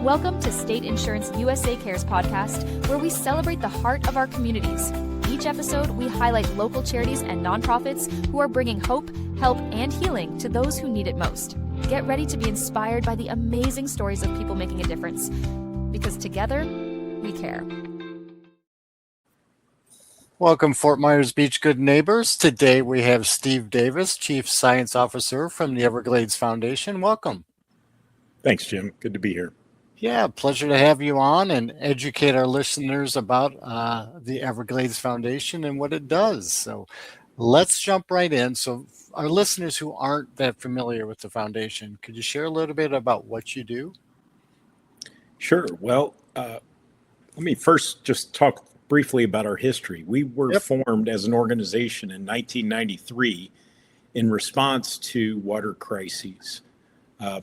Welcome to State Insurance USA Cares podcast, where we celebrate the heart of our communities. Each episode, we highlight local charities and nonprofits who are bringing hope, help, and healing to those who need it most. Get ready to be inspired by the amazing stories of people making a difference, because together, we care. Welcome, Fort Myers Beach good neighbors. Today we have Steve Davis, Chief Science Officer from the Everglades Foundation. Welcome. Thanks, Jim. Good to be here. Yeah, pleasure to have you on and educate our listeners about the Everglades Foundation and what it does. So let's jump right in. So our listeners who aren't that familiar with the foundation, could you share a little bit about what you do? Sure. Well, let me first just talk briefly about our history. We were formed as an organization in 1993 in response to water crises,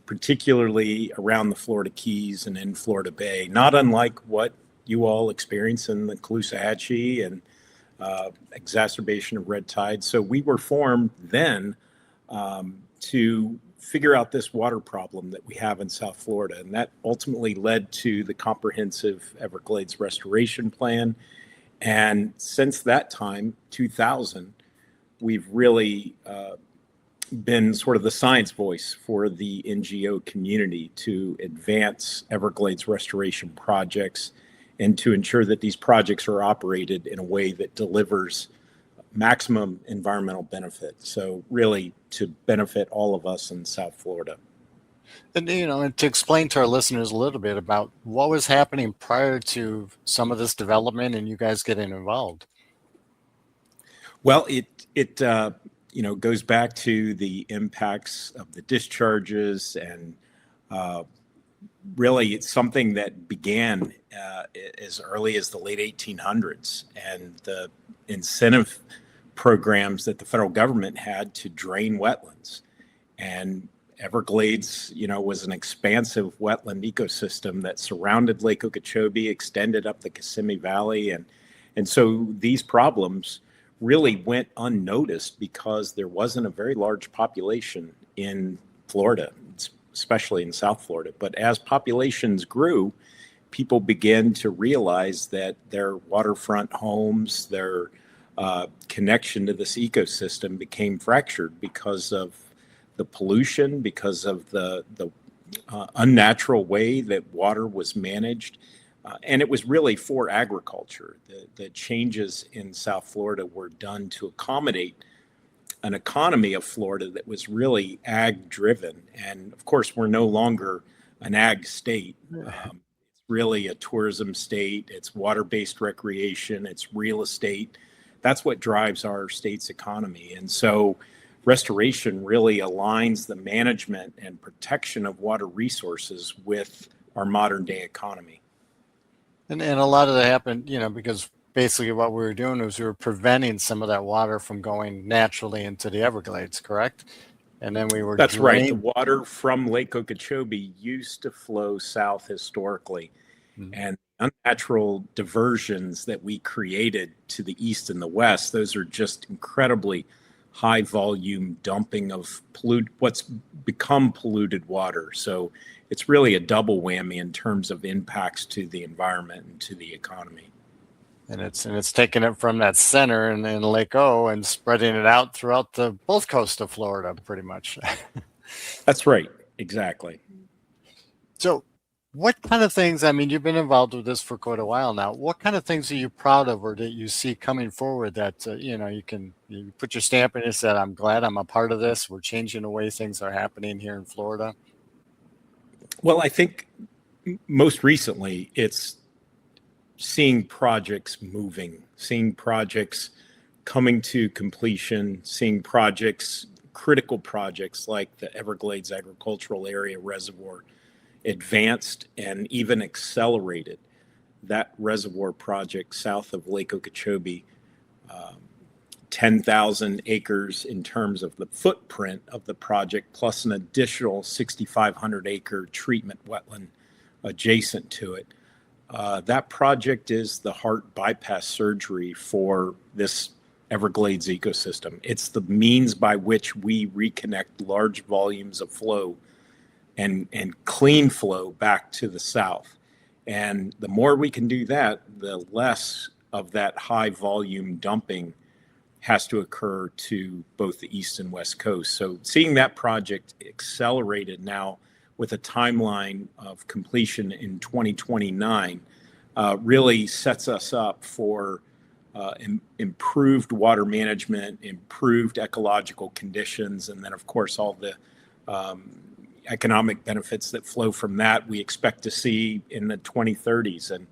particularly around the Florida Keys and in Florida Bay, not unlike what you all experience in the Caloosahatchee and exacerbation of red tide. So we were formed then to figure out this water problem that we have in South Florida. And that ultimately led to the comprehensive Everglades Restoration Plan. And since that time, 2000, we've really been sort of the science voice for the NGO community to advance Everglades restoration projects and to ensure that these projects are operated in a way that delivers maximum environmental benefit. So really to benefit all of us in South Florida. And, and to explain to our listeners a little bit about what was happening prior to some of this development and you guys getting involved. Well, it goes back to the impacts of the discharges, and really it's something that began as early as the late 1800s, and the incentive programs that the federal government had to drain wetlands. And Everglades, was an expansive wetland ecosystem that surrounded Lake Okeechobee, extended up the Kissimmee Valley, and so these problems really went unnoticed because there wasn't a very large population in Florida, especially in South Florida. But as populations grew, people began to realize that their waterfront homes, their connection to this ecosystem became fractured because of the pollution, because of the unnatural way that water was managed. And it was really for agriculture. The changes in South Florida were done to accommodate an economy of Florida that was really ag driven. And of course, we're no longer an ag state. It's really a tourism state. It's water-based recreation. It's real estate. That's what drives our state's economy. And so restoration really aligns the management and protection of water resources with our modern day economy. And a lot of that happened, because basically what we were doing was we were preventing some of that water from going naturally into the Everglades, correct? And then we were That's right. The water from Lake Okeechobee used to flow south historically. Mm-hmm. And unnatural diversions that we created to the east and the west, those are just incredibly high volume dumping of what's become polluted water. So it's really a double whammy in terms of impacts to the environment and to the economy. And it's taking it from that center in Lake O and spreading it out throughout both coasts of Florida, pretty much. That's right. Exactly. So what kind of things, you've been involved with this for quite a while now. What kind of things are you proud of or that you see coming forward that, you put your stamp in and said, I'm glad I'm a part of this. We're changing the way things are happening here in Florida? Well, I think most recently it's seeing projects moving, seeing projects coming to completion, seeing critical projects like the Everglades Agricultural Area Reservoir advanced and even accelerated. That reservoir project south of Lake Okeechobee, 10,000 acres in terms of the footprint of the project, plus an additional 6,500 acre treatment wetland adjacent to it. That project is the heart bypass surgery for this Everglades ecosystem. It's the means by which we reconnect large volumes of flow and clean flow back to the south. And the more we can do that, the less of that high volume dumping has to occur to both the east and west coast. So seeing that project accelerated now with a timeline of completion in 2029 really sets us up for improved water management, improved ecological conditions, and then of course all the economic benefits that flow from that we expect to see in the 2030s. And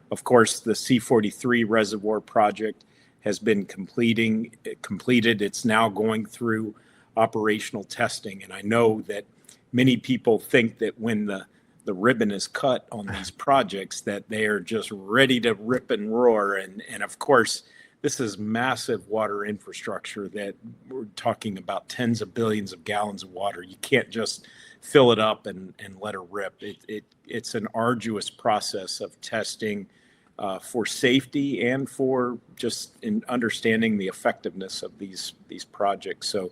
of course, the C43 reservoir project has been completed. It's now going through operational testing. And I know that many people think that when the ribbon is cut on these projects, that they are just ready to rip and roar. And of course, this is massive water infrastructure that we're talking about tens of billions of gallons of water. You can't just fill it up and let her rip. It's an arduous process of testing for safety and for just in understanding the effectiveness of these projects. So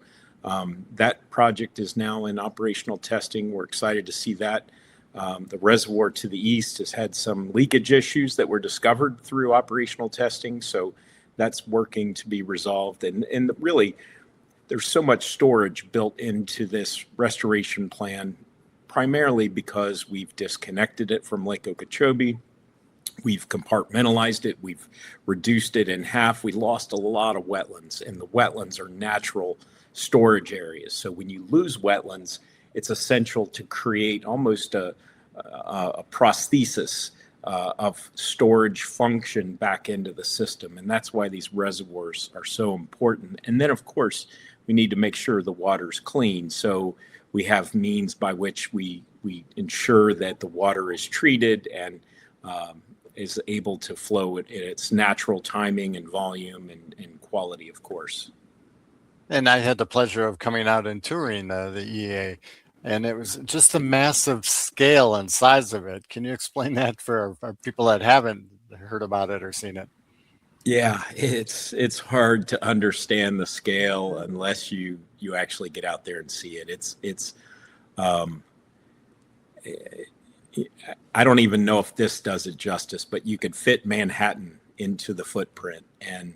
that project is now in operational testing. We're excited to see that. The reservoir to the east has had some leakage issues that were discovered through operational testing. So that's working to be resolved. And really, there's so much storage built into this restoration plan, primarily because we've disconnected it from Lake Okeechobee. We've compartmentalized it. We've reduced it in half. We lost a lot of wetlands, and the wetlands are natural storage areas. So when you lose wetlands, it's essential to create almost a prosthesis of storage function back into the system. And that's why these reservoirs are so important. And then, of course, we need to make sure the water's clean. So we have means by which we ensure that the water is treated and is able to flow at its natural timing and volume and quality, of course. And I had the pleasure of coming out and touring the EA, and it was just the massive scale and size of it. Can you explain that for our people that haven't heard about it or seen it? Yeah, it's hard to understand the scale unless you actually get out there and see it. I don't even know if this does it justice, but you could fit Manhattan into the footprint, and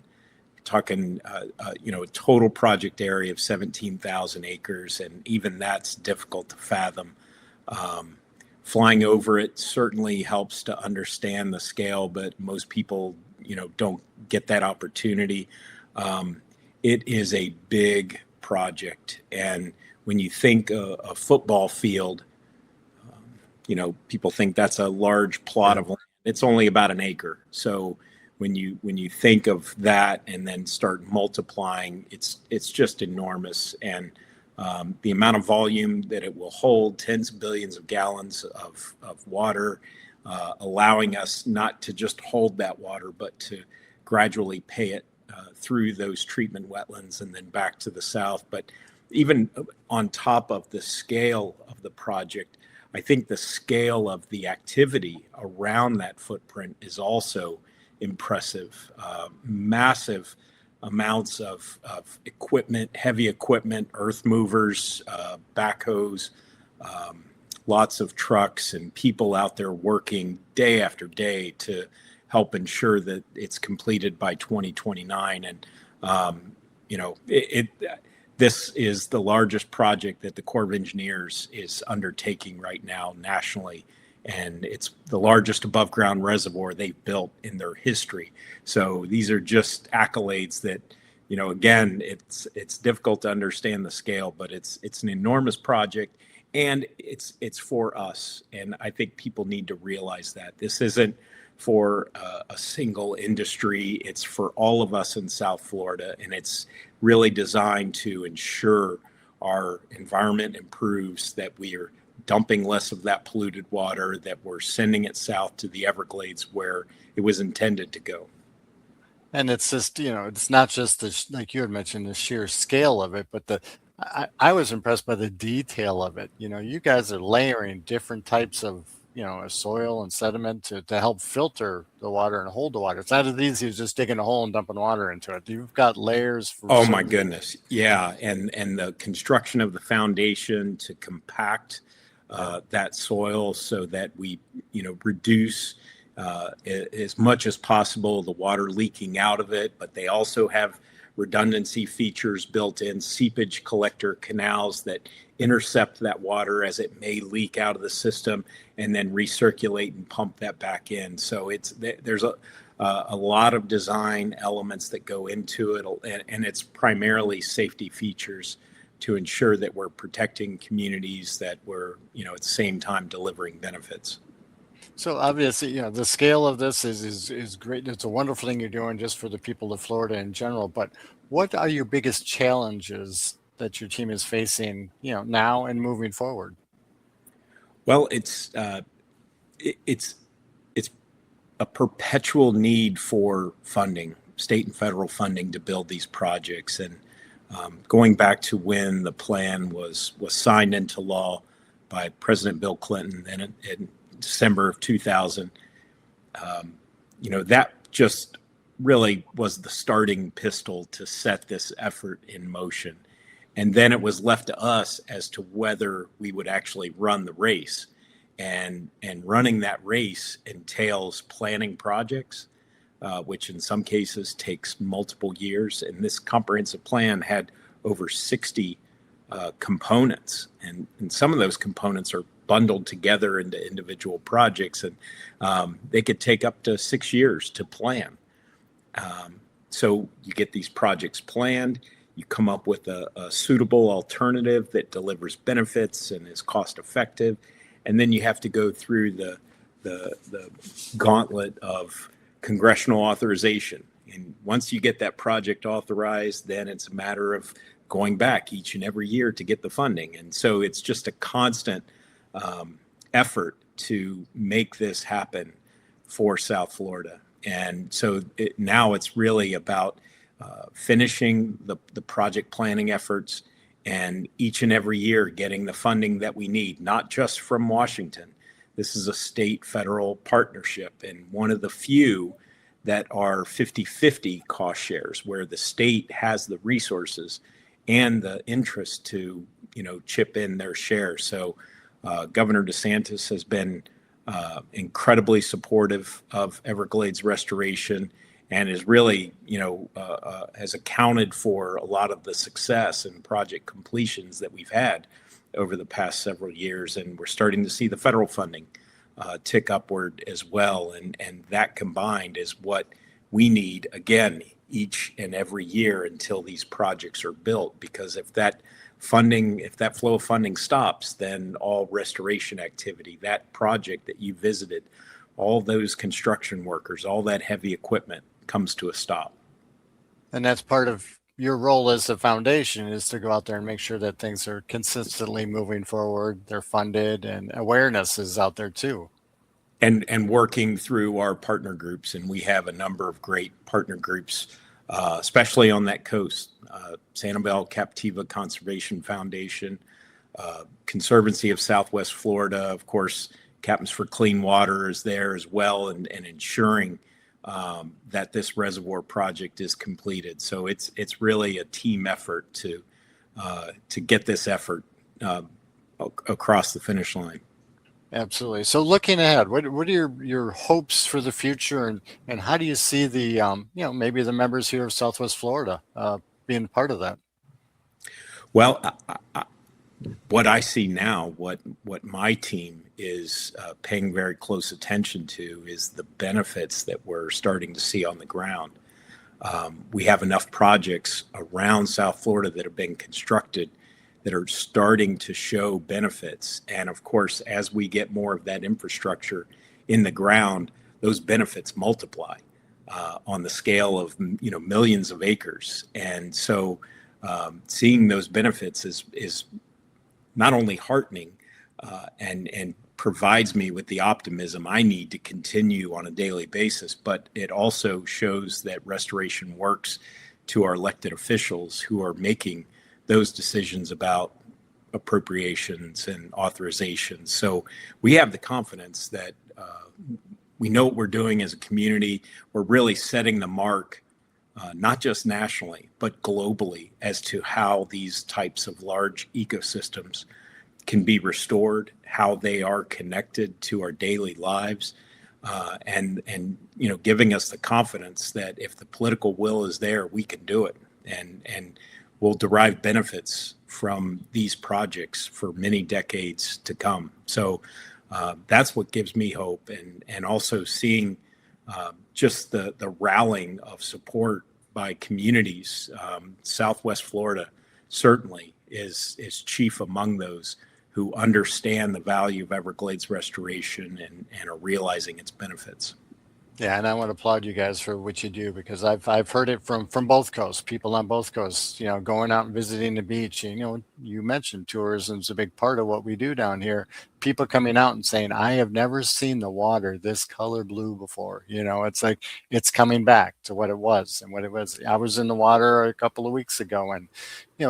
talking a total project area of 17,000 acres, and even that's difficult to fathom. Flying over it certainly helps to understand the scale, but most people don't get that opportunity. It is a big project, and when you think a football field, people think that's a large plot of land. It's only about an acre. So when you think of that and then start multiplying, it's just enormous. And the amount of volume that it will hold, tens of billions of gallons of water, allowing us not to just hold that water, but to gradually pay it through those treatment wetlands and then back to the south. But even on top of the scale of the project, I think the scale of the activity around that footprint is also impressive. Massive amounts of equipment, heavy equipment, earth movers, backhoes, lots of trucks and people out there working day after day to help ensure that it's completed by 2029. And, this is the largest project that the Corps of Engineers is undertaking right now nationally. And it's the largest above ground reservoir they've built in their history. So these are just accolades that, again, it's difficult to understand the scale, but it's an enormous project, and it's for us. And I think people need to realize that this isn't for a single industry. It's for all of us in South Florida, and it's really designed to ensure our environment improves, that we are dumping less of that polluted water, that we're sending it south to the Everglades where it was intended to go. And it's just, it's not just like you had mentioned, the sheer scale of it, but I was impressed by the detail of it. You guys are layering different types of, soil and sediment to help filter the water and hold the water. It's not as easy as just digging a hole and dumping water into it. You've got layers for. Oh my goodness. Yeah. And the construction of the foundation to compact that soil so that we, reduce as much as possible the water leaking out of it. But they also have redundancy features built in, seepage collector canals that intercept that water as it may leak out of the system and then recirculate and pump that back in. So there's a lot of design elements that go into it, and it's primarily safety features to ensure that we're protecting communities, that we're, at the same time delivering benefits. So obviously, the scale of this is great. It's a wonderful thing you're doing just for the people of Florida in general. But what are your biggest challenges that your team is facing, now and moving forward? Well, it's a perpetual need for funding, state and federal funding, to build these projects. And going back to when the plan was signed into law by President Bill Clinton, then in December of 2000, that just really was the starting pistol to set this effort in motion. And then it was left to us as to whether we would actually run the race. And running that race entails planning projects, which in some cases takes multiple years. And this comprehensive plan had over 60 components. And some of those components are bundled together into individual projects. And they could take up to 6 years to plan. So you get these projects planned. You come up with a suitable alternative that delivers benefits and is cost effective. And then you have to go through the gauntlet of congressional authorization. And once you get that project authorized, then it's a matter of going back each and every year to get the funding. And so it's just a constant effort to make this happen for South Florida. And so now it's really about finishing the project planning efforts, and each and every year getting the funding that we need, not just from Washington. This is a state-federal partnership, and one of the few that are 50-50 cost shares, where the state has the resources and the interest to, chip in their share. So Governor DeSantis has been incredibly supportive of Everglades restoration, and is really, has accounted for a lot of the success and project completions that we've had over the past several years. And we're starting to see the federal funding tick upward as well. And that combined is what we need, again, each and every year until these projects are built. Because if that flow of funding stops, then all restoration activity, that project that you visited, all those construction workers, all that heavy equipment comes to a stop. And that's part of your role as the foundation, is to go out there and make sure that things are consistently moving forward, they're funded, and awareness is out there too. And working through our partner groups. And we have a number of great partner groups, especially on that coast. Sanibel Captiva Conservation Foundation, Conservancy of Southwest Florida, of course, Captains for Clean Water is there as well, and ensuring that this reservoir project is completed. So it's really a team effort to get this effort across the finish line. Absolutely. So looking ahead, what are your hopes for the future, and how do you see the maybe the members here of Southwest Florida being part of that? Well, what I see now, what my team is paying very close attention to, is the benefits that we're starting to see on the ground. We have enough projects around South Florida that have been constructed that are starting to show benefits. And of course, as we get more of that infrastructure in the ground, those benefits multiply on the scale of millions of acres. And so seeing those benefits is not only heartening and provides me with the optimism I need to continue on a daily basis, but it also shows that restoration works to our elected officials who are making those decisions about appropriations and authorizations. So we have the confidence that we know what we're doing as a community. We're really setting the mark, not just nationally, but globally, as to how these types of large ecosystems can be restored, how they are connected to our daily lives, and giving us the confidence that if the political will is there, we can do it, and we'll derive benefits from these projects for many decades to come. So that's what gives me hope, and also seeing just the rallying of support by communities. Southwest Florida certainly is chief among those who understand the value of Everglades restoration and are realizing its benefits. Yeah, and I want to applaud you guys for what you do, because I've heard it from both coasts, people on both coasts, going out and visiting the beach. And, you mentioned tourism's a big part of what we do down here. People coming out and saying, I have never seen the water this color blue before. It's like it's coming back to what it was and what it was. I was in the water a couple of weeks ago, and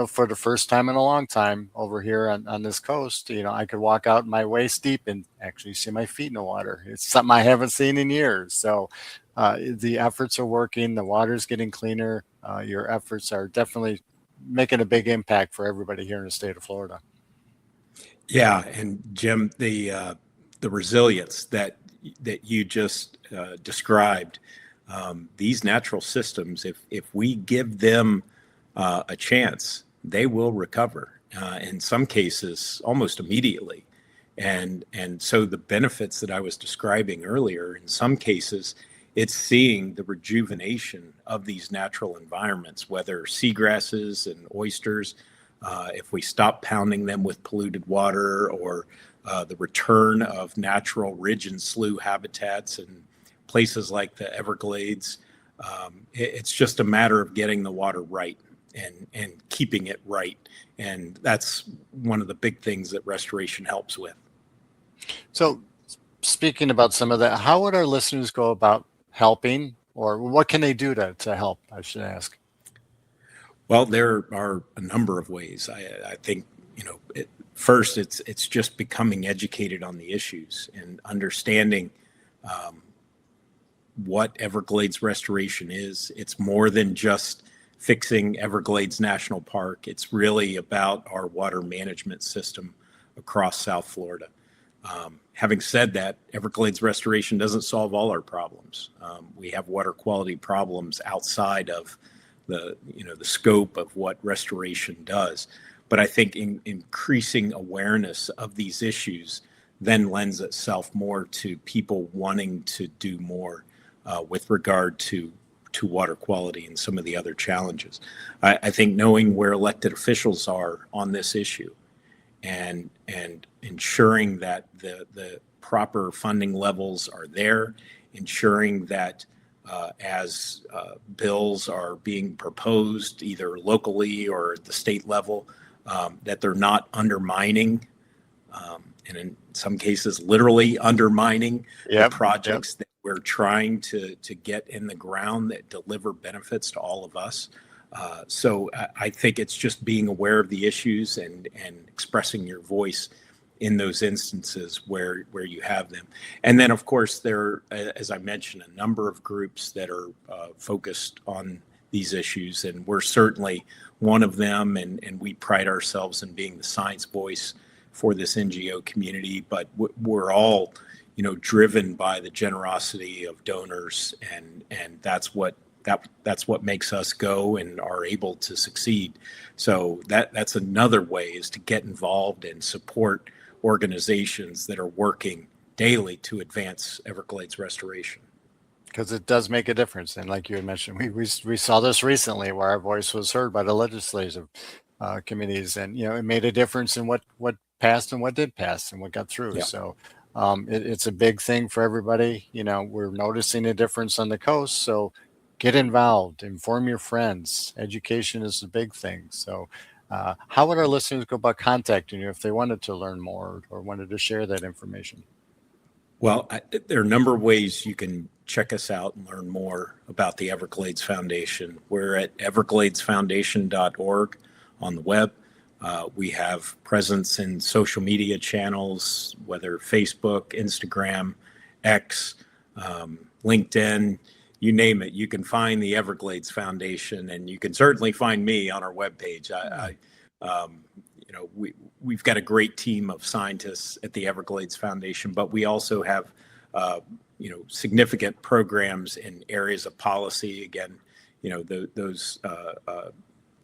for the first time in a long time over here on this coast, I could walk out my waist deep and actually see my feet in the water. It's something I haven't seen in years. So the efforts are working. The water's getting cleaner. Your efforts are definitely making a big impact for everybody here in the state of Florida. Yeah, and Jim, the resilience that you just described, these natural systems, if we give them a chance, they will recover. In some cases, almost immediately, and so the benefits that I was describing earlier, in some cases, it's seeing the rejuvenation of these natural environments, whether seagrasses and oysters. If we stop pounding them with polluted water, or the return of natural ridge and slough habitats in places like the Everglades, it's just a matter of getting the water right and keeping it right. And that's one of the big things that restoration helps with. So speaking about some of that, how would our listeners go about helping, or what can they do to help, I should ask? Well, there are a number of ways. I think, first, it's just becoming educated on the issues and understanding what Everglades restoration is. It's more than just fixing Everglades National Park. It's really about our water management system across South Florida. Having said that, Everglades restoration doesn't solve all our problems. We have water quality problems outside of the scope of what restoration does. But I think increasing awareness of these issues then lends itself more to people wanting to do more with regard to water quality and some of the other challenges. I think knowing where elected officials are on this issue and ensuring that the proper funding levels are there, ensuring that as bills are being proposed either locally or at the state level, that they're not undermining, and in some cases literally undermining the projects that we're trying to get in the ground that deliver benefits to all of us. So I think it's just being aware of the issues and expressing your voice in those instances where you have them. And then, of course, there, as I mentioned, a number of groups that are focused on these issues, and we're certainly one of them, and we pride ourselves in being the science voice for this NGO community, but we're all, driven by the generosity of donors, and that's what makes us go and are able to succeed. So that's another way, is to get involved and support organizations that are working daily to advance Everglades restoration. Because it does make a difference. And like you had mentioned, we saw this recently where our voice was heard by the legislative committees, and it made a difference in what passed and what did pass and what got through. Yeah. So it's a big thing for everybody. We're noticing a difference on the coast. So get involved, inform your friends. Education is a big thing. So how would our listeners go about contacting you if they wanted to learn more or wanted to share that information? Well, there are a number of ways you can check us out and learn more about the Everglades Foundation. We're at evergladesfoundation.org on the web. We have presence in social media channels, whether Facebook, Instagram, X, LinkedIn, you name it. You can find the Everglades Foundation, and you can certainly find me on our webpage. we've got a great team of scientists at the Everglades Foundation, but we also have significant programs in areas of policy. Again, those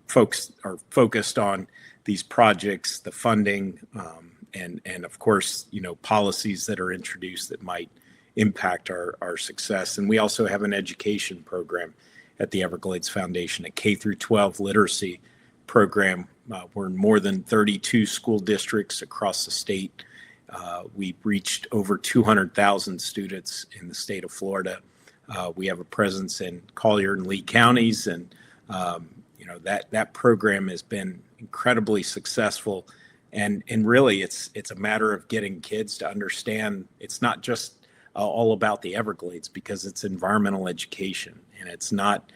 folks are focused on these projects, the funding, and of course, policies that are introduced that might impact our success. And we also have an education program at the Everglades Foundation, a K through 12 literacy program. We're in more than 32 school districts across the state. We've reached over 200,000 students in the state of Florida. We have a presence in Collier and Lee counties, and that program has been incredibly successful. And really, it's a matter of getting kids to understand it's not just all about the Everglades, because it's environmental education, and it's not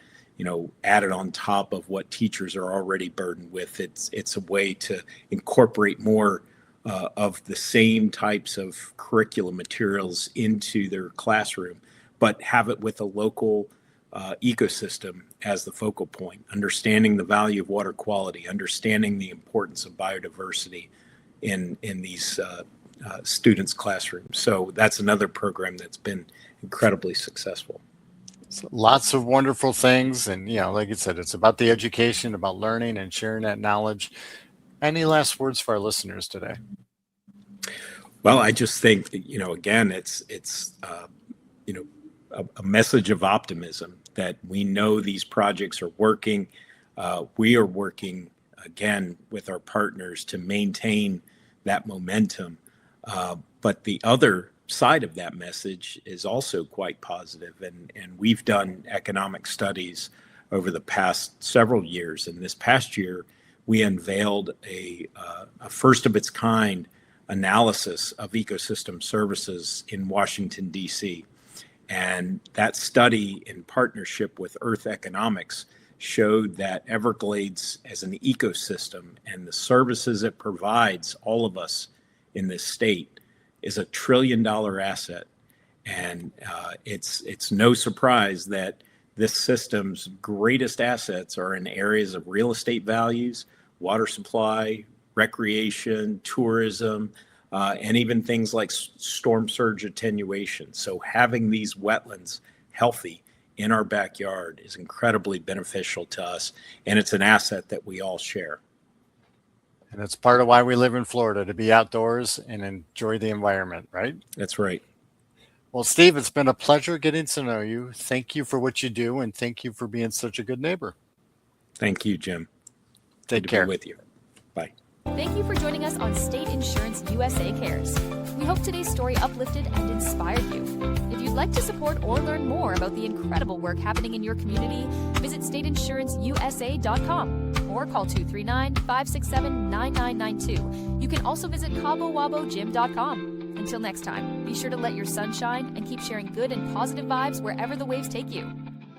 added on top of what teachers are already burdened with. It's a way to incorporate more of the same types of curriculum materials into their classroom, but have it with a local ecosystem as the focal point, understanding the value of water quality, understanding the importance of biodiversity in these students' classrooms. So that's another program that's been incredibly successful. So lots of wonderful things. And, like you said, it's about the education, about learning and sharing that knowledge. Any last words for our listeners today? Well, I just think that, again, it's a message of optimism that we know these projects are working. We are working, again, with our partners to maintain that momentum. But the other side of that message is also quite positive. And we've done economic studies over the past several years. And this past year, we unveiled a first of its kind analysis of ecosystem services in Washington, D.C. And that study, in partnership with Earth Economics, showed that Everglades as an ecosystem and the services it provides all of us in this state is a $1 trillion asset. And it's no surprise that this system's greatest assets are in areas of real estate values, water supply, recreation, tourism, and even things like storm surge attenuation. So having these wetlands healthy in our backyard is incredibly beneficial to us, and it's an asset that we all share. And it's part of why we live in Florida, to be outdoors and enjoy the environment, right? That's right. Well, Steve, it's been a pleasure getting to know you. Thank you for what you do, and thank you for being such a good neighbor. Thank you, Jim. Take Good care. to be with you. Bye. Thank you for joining us on State Insurance USA Cares. We hope today's story uplifted and inspired you. If you'd like to support or learn more about the incredible work happening in your community, visit stateinsuranceusa.com or call 239-567-9992. You can also visit CaboWaboGym.com. Until next time, be sure to let your sun shine and keep sharing good and positive vibes wherever the waves take you.